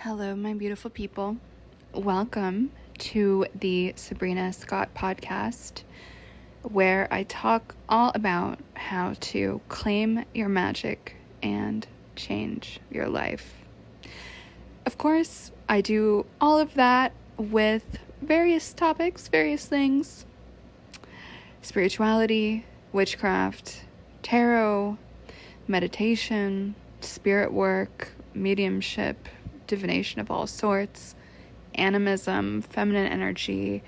Hello, my beautiful people. Welcome to the Sabrina Scott podcast, where I talk all about how to claim your magic and change your life. Of course, I do all of that with various topics, various things: spirituality, witchcraft, tarot, meditation, spirit work, mediumship, divination of all sorts, animism, feminine energy,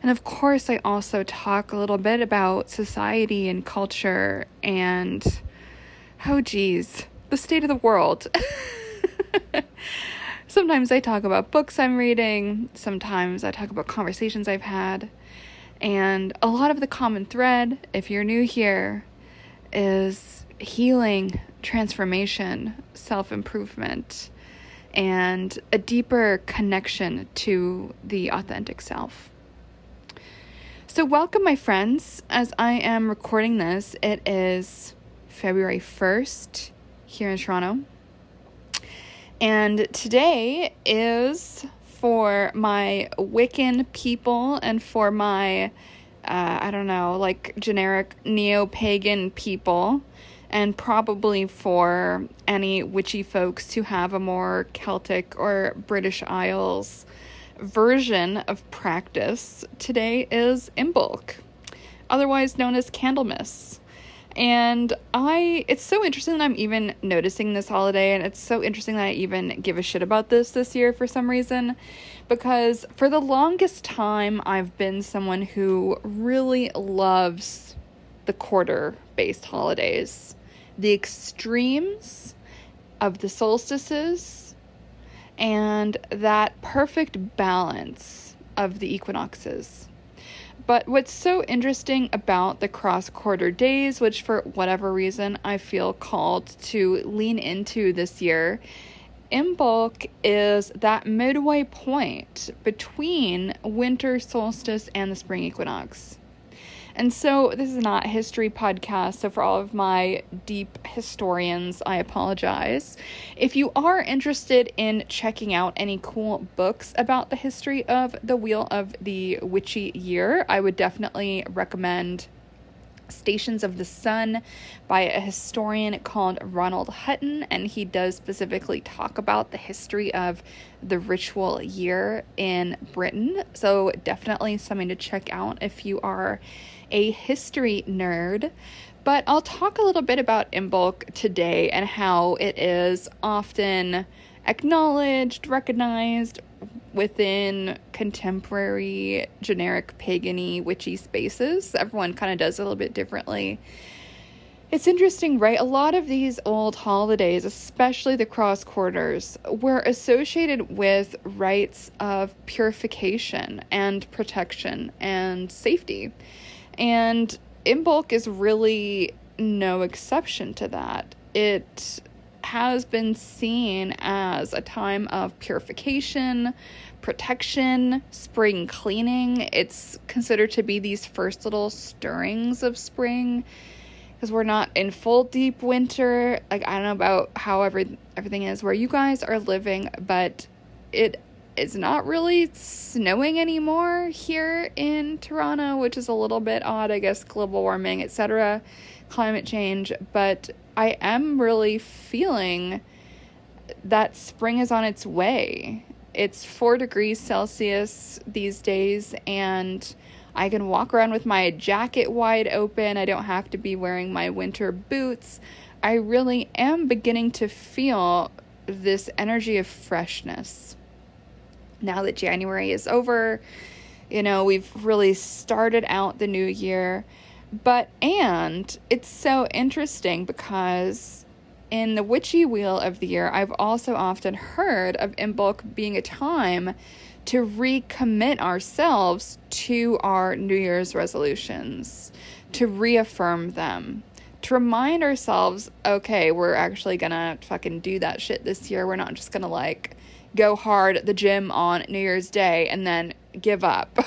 and of course I also talk a little bit about society and culture and, the state of the world. Sometimes I talk about books I'm reading, sometimes I talk about conversations I've had, and a lot of the common thread, if you're new here, is healing, transformation, self-improvement, and a deeper connection to the authentic self. So welcome, my friends. As I am recording this, it is February 1st here in Toronto. And today is for my Wiccan people and for my, generic neo-pagan people, and probably for any witchy folks who have a more Celtic or British Isles version of practice. Today is Imbolc, otherwise known as Candlemas. And it's so interesting that I'm even noticing this holiday, and it's so interesting that I even give a shit about this year for some reason, because for the longest time I've been someone who really loves the quarter-based holidays. The extremes of the solstices and that perfect balance of the equinoxes. But what's so interesting about the cross-quarter days, which for whatever reason I feel called to lean into this year, Imbolc is that midway point between winter solstice and the spring equinox. And so this is not a history podcast, so for all of my deep historians, I apologize. If you are interested in checking out any cool books about the history of the Wheel of the Witchy Year, I would definitely recommend Stations of the Sun by a historian called Ronald Hutton, and he does specifically talk about the history of the ritual year in Britain. So definitely something to check out if you are a history nerd. But I'll talk a little bit about Imbolc today and how it is often acknowledged, recognized within contemporary, generic, pagan-y, witchy spaces. Everyone kind of does it a little bit differently. It's interesting, right? A lot of these old holidays, especially the cross quarters, were associated with rites of purification and protection and safety. And Imbolc is really no exception to that. It has been seen as a time of purification, protection, spring cleaning. It's considered to be these first little stirrings of spring, because we're not in full deep winter. I don't know about how everything is where you guys are living, but it is not really snowing anymore here in Toronto, which is a little bit odd, I guess, global warming, etc., climate change. But I am really feeling that spring is on its way. It's 4 degrees Celsius these days, and I can walk around with my jacket wide open. I don't have to be wearing my winter boots. I really am beginning to feel this energy of freshness. Now that January is over, we've really started out the new year. And it's so interesting because in the witchy wheel of the year, I've also often heard of Imbolc being a time to recommit ourselves to our New Year's resolutions, to reaffirm them, to remind ourselves, okay, we're actually gonna fucking do that shit this year. We're not just gonna go hard at the gym on New Year's Day and then give up.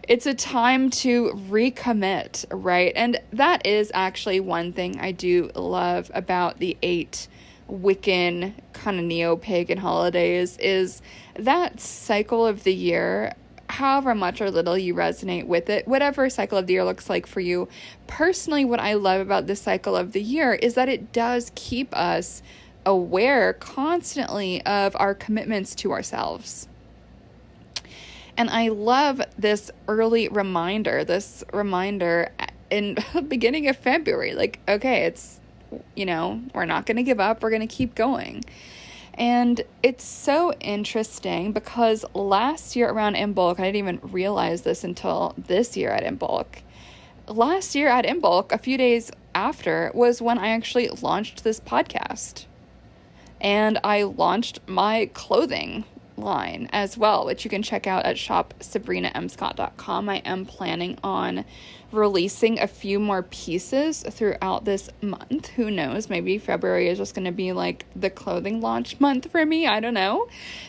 It's a time to recommit, right? And that is actually one thing I do love about the 8 Wiccan kind of neo-pagan holidays is that cycle of the year, however much or little you resonate with it, whatever cycle of the year looks like for you. Personally, what I love about this cycle of the year is that it does keep us aware constantly of our commitments to ourselves. And I love this reminder in the beginning of February, like, okay, it's, we're not going to give up. We're going to keep going. And it's so interesting because last year around Imbolc, I didn't even realize this until this year at Imbolc. Last year at Imbolc, a few days after, was when I actually launched this podcast. And I launched my clothing line as well, which you can check out at shopsabrinamscott.com. I am planning on releasing a few more pieces throughout this month. Who knows? Maybe February is just going to be like the clothing launch month for me. I don't know.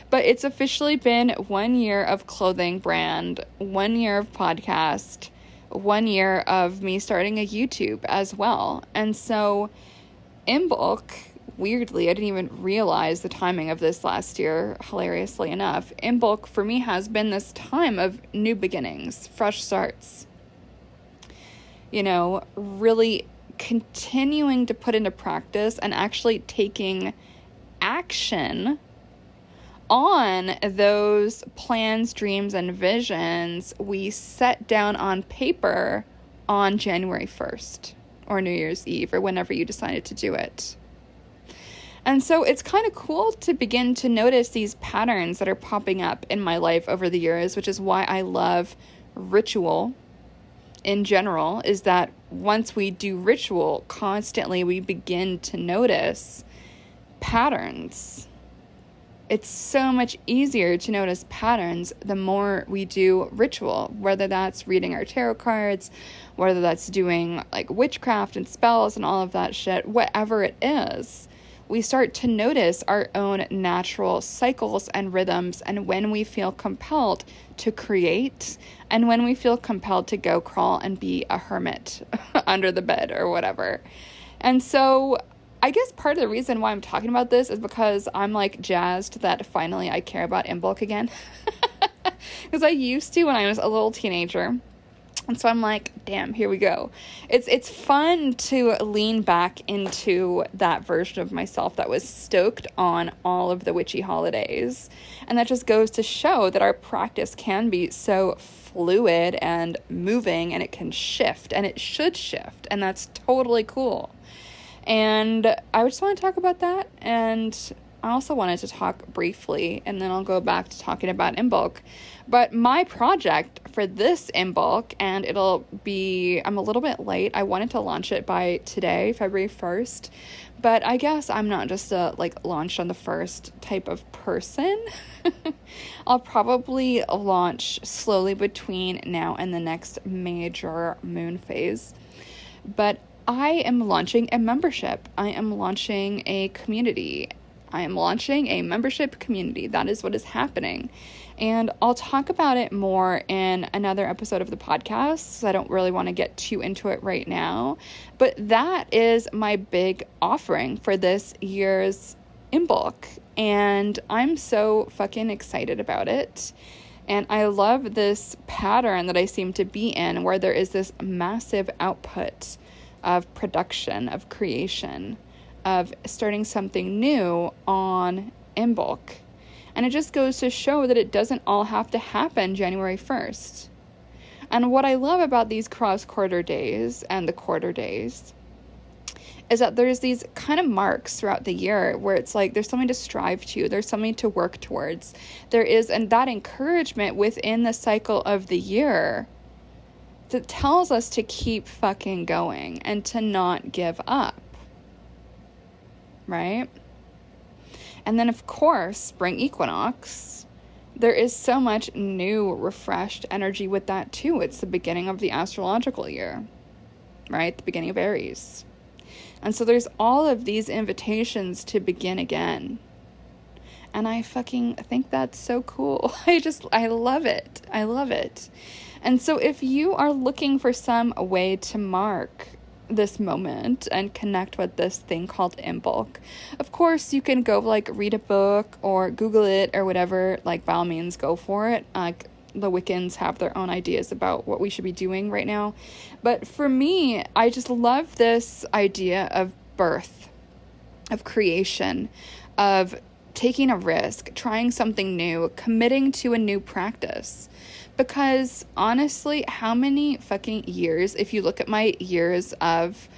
But it's officially been 1 year of clothing brand, 1 year of podcast, 1 year of me starting a YouTube as well. And so Imbolc, weirdly, I didn't even realize the timing of this last year, hilariously enough. Imbolc for me has been this time of new beginnings, fresh starts. Really continuing to put into practice and actually taking action on those plans, dreams, and visions we set down on paper on January 1st or New Year's Eve or whenever you decided to do it. And so it's kind of cool to begin to notice these patterns that are popping up in my life over the years, which is why I love ritual in general, is that once we do ritual constantly, we begin to notice patterns. It's so much easier to notice patterns the more we do ritual, whether that's reading our tarot cards, whether that's doing like witchcraft and spells and all of that shit, whatever it is. We start to notice our own natural cycles and rhythms, and when we feel compelled to create, and when we feel compelled to go crawl and be a hermit under the bed or whatever. And so I guess part of the reason why I'm talking about this is because I'm like jazzed that finally I care about Imbolc again. Because I used to when I was a little teenager. And so I'm like, damn, here we go. It's fun to lean back into that version of myself that was stoked on all of the witchy holidays. And that just goes to show that our practice can be so fluid and moving, and it can shift, and it should shift. And that's totally cool. And I just want to talk about that. And I also wanted to talk briefly, and then I'll go back to talking about Imbolc. But my project for this Imbolc, and I'm a little bit late. I wanted to launch it by today, February 1st. But I guess I'm not just a launch on the first type of person. I'll probably launch slowly between now and the next major moon phase. But I am launching a membership. I am launching a community. I am launching a membership community. That is what is happening. And I'll talk about it more in another episode of the podcast, so I don't really want to get too into it right now. But that is my big offering for this year's Imbolc. And I'm so fucking excited about it. And I love this pattern that I seem to be in, where there is this massive output of production, of creation, of starting something new on Imbolc. And it just goes to show that it doesn't all have to happen January 1st. And what I love about these cross-quarter days and the quarter days is that there's these kind of marks throughout the year where it's like there's something to strive to, there's something to work towards. There is, and that encouragement within the cycle of the year that tells us to keep fucking going and to not give up. Right? And then, of course, spring equinox, there is so much new, refreshed energy with that, too. It's the beginning of the astrological year, right? The beginning of Aries. And so there's all of these invitations to begin again. And I fucking think that's so cool. I love it. I love it. And so if you are looking for some way to mark this moment and connect with this thing called Imbolc. Of course, you can go like read a book or Google it or whatever, like by all means go for it. Like the Wiccans have their own ideas about what we should be doing right now. But for me, I just love this idea of birth, of creation, of taking a risk, trying something new, committing to a new practice. Because honestly, how many fucking years, if you look at my years of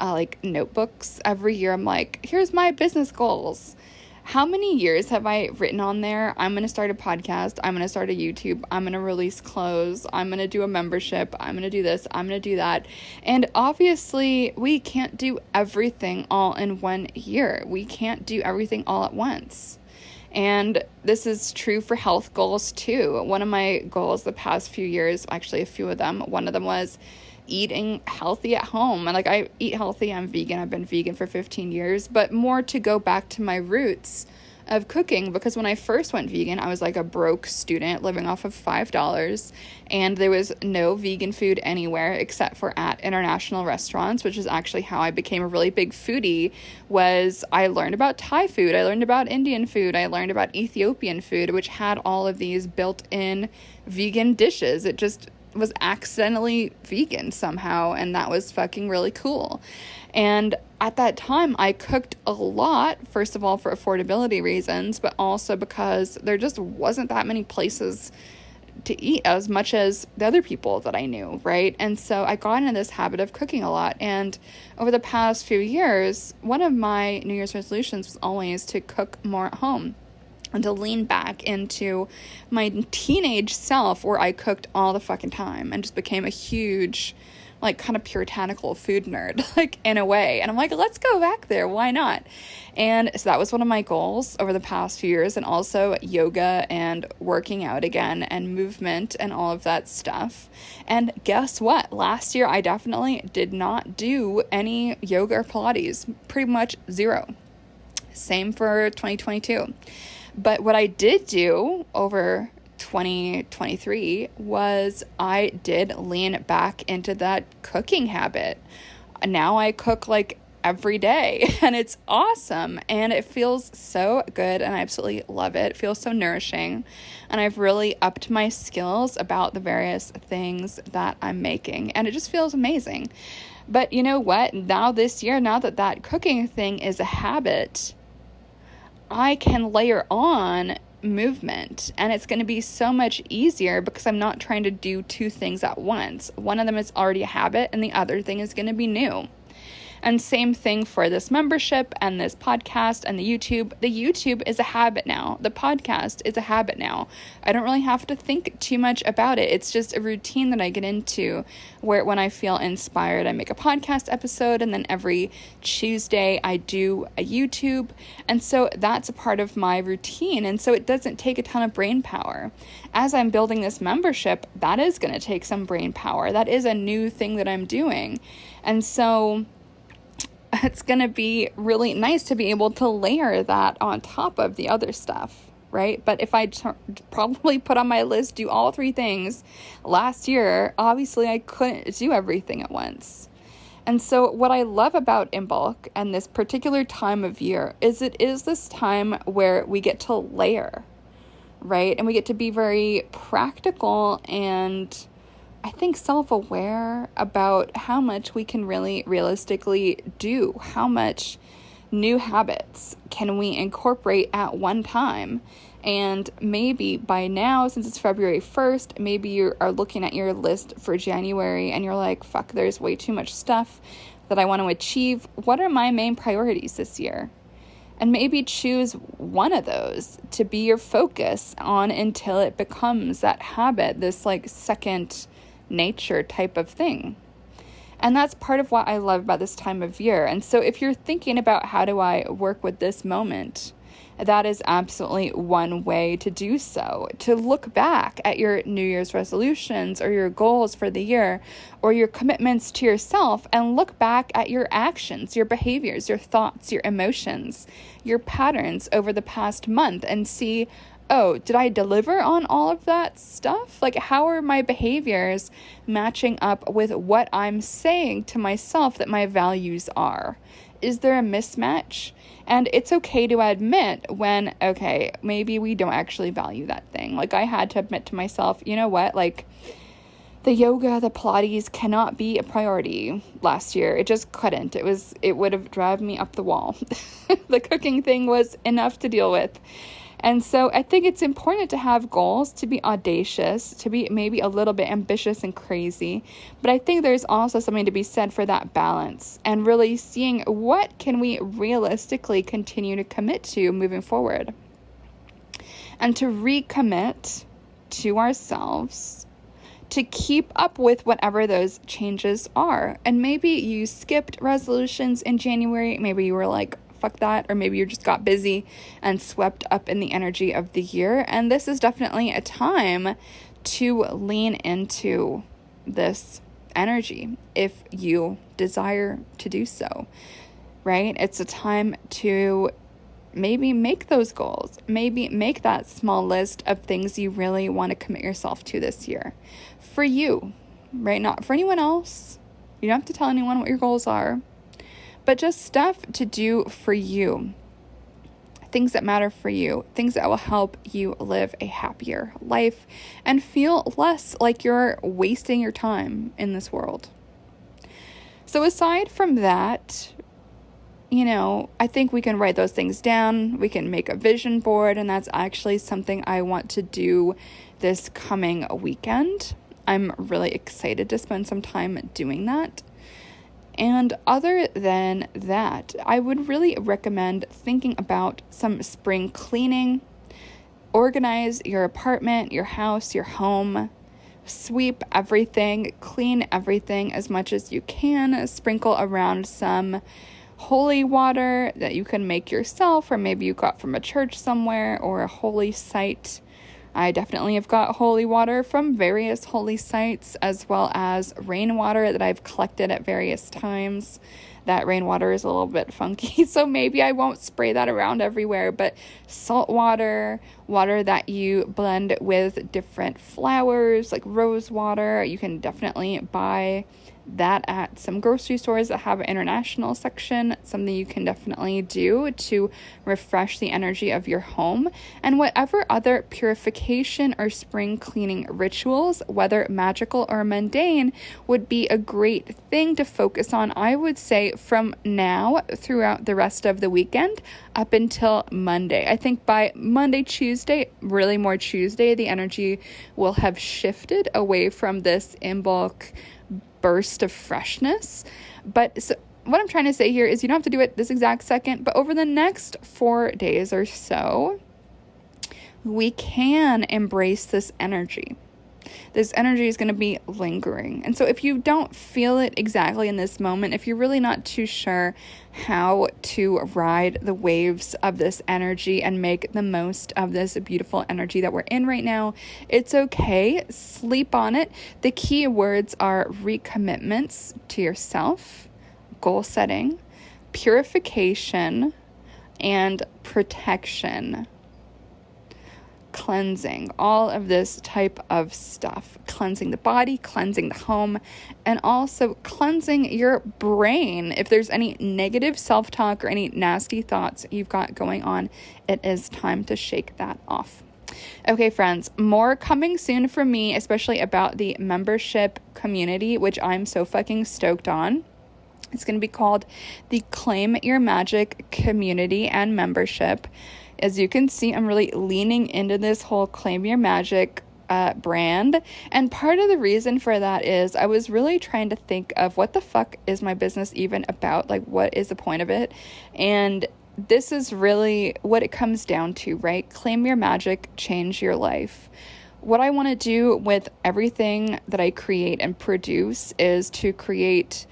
like notebooks, every year I'm like, here's my business goals. How many years have I written on there? I'm going to start a podcast. I'm going to start a YouTube. I'm going to release clothes. I'm going to do a membership. I'm going to do this. I'm going to do that. And obviously, we can't do everything all in one year. We can't do everything all at once. And this is true for health goals too. One of my goals the past few years, actually a few of them, one of them was eating healthy at home. And like, I eat healthy, I'm vegan, I've been vegan for 15 years, but more to go back to my roots of cooking, because when I first went vegan, I was like a broke student living off of $5, and there was no vegan food anywhere except for at international restaurants, which is actually how I became a really big foodie. Was I learned about Thai food, I learned about Indian food, I learned about Ethiopian food, which had all of these built-in vegan dishes. It just was accidentally vegan somehow, and that was fucking really cool. And at that time, I cooked a lot, first of all for affordability reasons, but also because there just wasn't that many places to eat as much as the other people that I knew, right? And so I got into this habit of cooking a lot. And over the past few years, one of my New Year's resolutions was always to cook more at home and to lean back into my teenage self where I cooked all the fucking time and just became a huge, like, kind of puritanical food nerd, like, in a way. And I'm like, let's go back there. Why not? And so that was one of my goals over the past few years, and also yoga and working out again and movement and all of that stuff. And guess what? Last year, I definitely did not do any yoga or Pilates, pretty much zero. Same for 2022. But what I did do over 2023 was I did lean back into that cooking habit. Now I cook like every day, and it's awesome, and it feels so good, and I absolutely love it. It feels so nourishing, and I've really upped my skills about the various things that I'm making, and it just feels amazing. But you know what? Now this year, now that that cooking thing is a habit, I can layer on movement, and it's going to be so much easier because I'm not trying to do two things at once. One of them is already a habit, and the other thing is going to be new. And same thing for this membership and this podcast and the YouTube. The YouTube is a habit now. The podcast is a habit now. I don't really have to think too much about it. It's just a routine that I get into where when I feel inspired, I make a podcast episode, and then every Tuesday I do a YouTube. And so that's a part of my routine. And so it doesn't take a ton of brain power. As I'm building this membership, that is going to take some brain power. That is a new thing that I'm doing. And so it's going to be really nice to be able to layer that on top of the other stuff, right? But if I probably put on my list, do all three things last year, obviously I couldn't do everything at once. And so what I love about Imbolc and this particular time of year is it is this time where we get to layer, right? And we get to be very practical and I think self-aware about how much we can really realistically do. How much new habits can we incorporate at one time? And maybe by now, since it's February 1st, maybe you are looking at your list for January and you're like, fuck, there's way too much stuff that I want to achieve. What are my main priorities this year? And maybe choose one of those to be your focus on until it becomes that habit, this like second nature type of thing. And that's part of what I love about this time of year. And so if you're thinking about how do I work with this moment, that is absolutely one way to do so. To look back at your New Year's resolutions or your goals for the year or your commitments to yourself and look back at your actions, your behaviors, your thoughts, your emotions, your patterns over the past month and see, oh, did I deliver on all of that stuff? Like, how are my behaviors matching up with what I'm saying to myself that my values are? Is there a mismatch? And it's okay to admit when, okay, maybe we don't actually value that thing. Like, I had to admit to myself, you know what, like, the yoga, the Pilates cannot be a priority last year. It just couldn't. It would have driven me up the wall. The cooking thing was enough to deal with. And so I think it's important to have goals, to be audacious, to be maybe a little bit ambitious and crazy. But I think there's also something to be said for that balance and really seeing what can we realistically continue to commit to moving forward. And to recommit to ourselves to keep up with whatever those changes are. And maybe you skipped resolutions in January. Maybe you were like, fuck that, or maybe you just got busy and swept up in the energy of the year. And this is definitely a time to lean into this energy if you desire to do so, right? It's a time to maybe make those goals, maybe make that small list of things you really want to commit yourself to this year for you, right? Not for anyone else. You don't have to tell anyone what your goals are, but just stuff to do for you, things that matter for you, things that will help you live a happier life and feel less like you're wasting your time in this world. So aside from that, I think we can write those things down. We can make a vision board, and that's actually something I want to do this coming weekend. I'm really excited to spend some time doing that. And other than that, I would really recommend thinking about some spring cleaning. Organize your apartment, your house, your home. Sweep everything, clean everything as much as you can. Sprinkle around some holy water that you can make yourself, or maybe you got from a church somewhere or a holy site. I definitely have got holy water from various holy sites, as well as rainwater that I've collected at various times. That rainwater is a little bit funky, so maybe I won't spray that around everywhere, but salt water, water that you blend with different flowers, like rose water, you can definitely buy that at some grocery stores that have an international section. Something you can definitely do to refresh the energy of your home. And whatever other purification or spring cleaning rituals, whether magical or mundane, would be a great thing to focus on, I would say, from now throughout the rest of the weekend up until Monday. I think by Monday, Tuesday, really more Tuesday, the energy will have shifted away from this Imbolc burst of freshness. But so what I'm trying to say here is you don't have to do it this exact second, but over the next 4 days or so, we can embrace this energy. This energy is going to be lingering. And so if you don't feel it exactly in this moment, if you're really not too sure how to ride the waves of this energy and make the most of this beautiful energy that we're in right now, it's okay. Sleep on it. The key words are recommitments to yourself, goal setting, purification, and protection. Cleansing, all of this type of stuff, cleansing the body, cleansing the home, and also cleansing your brain. If there's any negative self-talk or any nasty thoughts you've got going on, it is time to shake that off. Okay, friends, more coming soon from me, especially about the membership community, which I'm so fucking stoked on. It's going to be called the Claim Your Magic Community and Membership. As you can see, I'm really leaning into this whole Claim Your Magic brand. And part of the reason for that is I was really trying to think of what the fuck is my business even about? Like, what is the point of it? And this is really what it comes down to, right? Claim your magic, change your life. What I want to do with everything that I create and produce is to create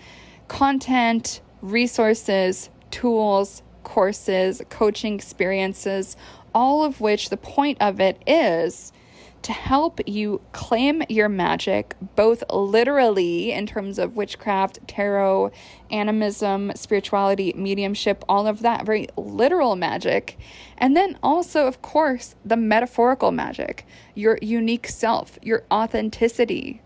content, resources, tools, courses, coaching experiences, all of which the point of it is to help you claim your magic, both literally in terms of witchcraft, tarot, animism, spirituality, mediumship, all of that very literal magic. And then also, of course, the metaphorical magic, your unique self, your authenticity,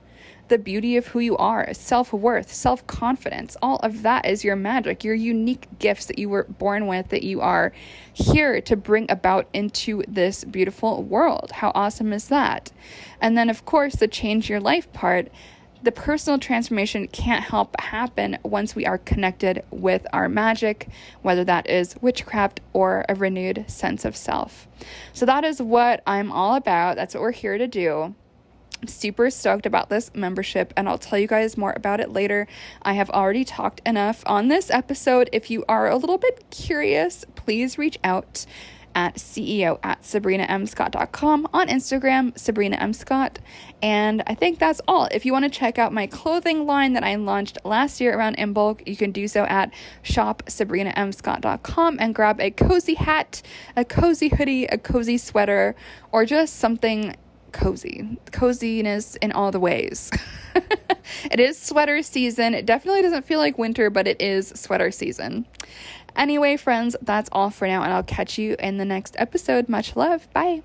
the beauty of who you are, self-worth, self-confidence, all of that is your magic, your unique gifts that you were born with, that you are here to bring about into this beautiful world. How awesome is that? And then, of course, the change your life part, the personal transformation can't help but happen once we are connected with our magic, whether that is witchcraft or a renewed sense of self. So that is what I'm all about. That's what we're here to do. I'm super stoked about this membership, and I'll tell you guys more about it later. I have already talked enough on this episode. If you are a little bit curious, please reach out at ceo@sabrinamscott.com, on Instagram, Sabrina M. Scott. And I think that's all. If you want to check out my clothing line that I launched last year around Imbolc, you can do so at shopsabrinamscott.com and grab a cozy hat, a cozy hoodie, a cozy sweater, or just something coziness in all the ways. It is sweater season. It definitely doesn't feel like winter, but it is sweater season. Anyway, friends, that's all for now, and I'll catch you in the next episode. Much love. Bye.